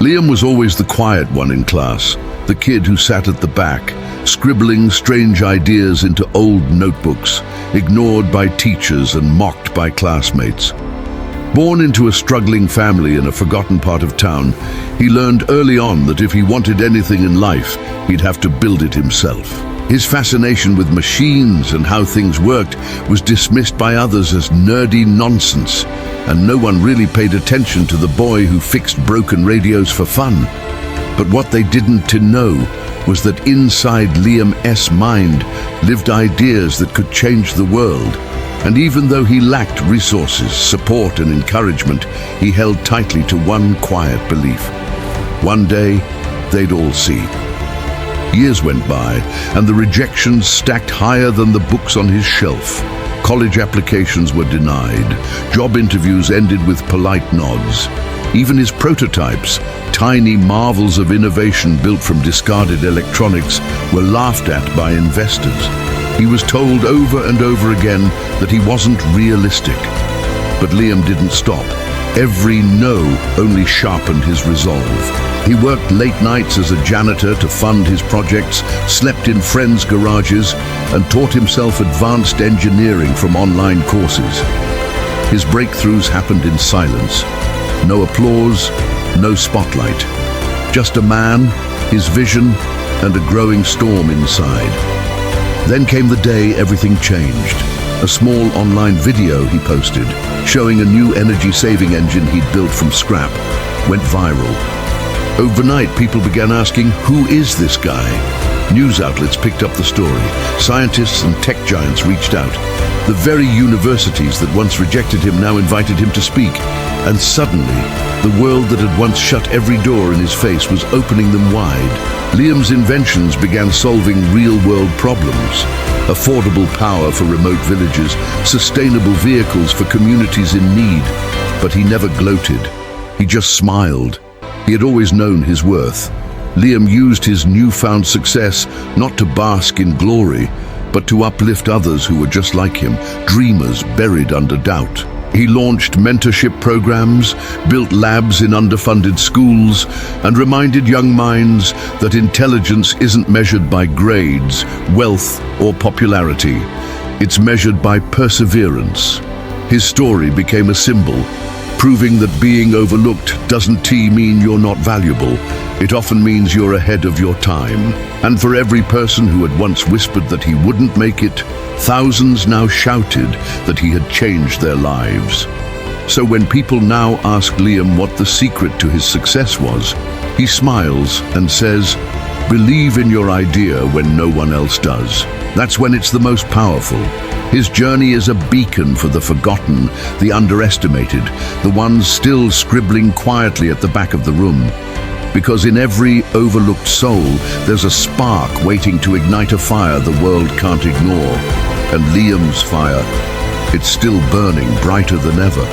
Liam was always the quiet one in class, the kid who sat at the back, scribbling strange ideas into old notebooks, ignored by teachers and mocked by classmates. Born into a struggling family in a forgotten part of town, he learned early on that if he wanted anything in life, he'd have to build it himself. His fascination with machines and how things worked was dismissed by others as nerdy nonsense, and no one really paid attention to the boy who fixed broken radios for fun. But what they didn't know was that inside Liam's mind lived ideas that could change the world. And even though he lacked resources, support and encouragement, he held tightly to one quiet belief. One day, they'd all see. Years went by, and the rejections stacked higher than the books on his shelf. College applications were denied. Job interviews ended with polite nods. Even his prototypes, tiny marvels of innovation built from discarded electronics, were laughed at by investors. He was told over and over again that he wasn't realistic. But Liam didn't stop. Every no only sharpened his resolve. He worked late nights as a janitor to fund his projects, slept in friends' garages, and taught himself advanced engineering from online courses. His breakthroughs happened in silence. No applause, no spotlight. Just a man, his vision, and a growing storm inside. Then came the day everything changed. A small online video he posted, showing a new energy-saving engine he'd built from scrap, went viral. Overnight, people began asking, who is this guy? News outlets picked up the story. Scientists and tech giants reached out. The very universities that once rejected him now invited him to speak. And suddenly, the world that had once shut every door in his face was opening them wide. Liam's inventions began solving real-world problems. Affordable power for remote villages, sustainable vehicles for communities in need. But he never gloated. He just smiled. He had always known his worth. Liam used his newfound success not to bask in glory, but to uplift others who were just like him, dreamers buried under doubt. He launched mentorship programs, built labs in underfunded schools, and reminded young minds that intelligence isn't measured by grades, wealth, or popularity. It's measured by perseverance. His story became a symbol, proving that being overlooked doesn't mean you're not valuable. It often means you're ahead of your time. And for every person who had once whispered that he wouldn't make it, thousands now shouted that he had changed their lives. So when people now ask Liam what the secret to his success was, he smiles and says, "Believe in your idea when no one else does. That's when it's the most powerful." His journey is a beacon for the forgotten, the underestimated, the ones still scribbling quietly at the back of the room. Because in every overlooked soul, there's a spark waiting to ignite a fire the world can't ignore. And Liam's fire, it's still burning brighter than ever.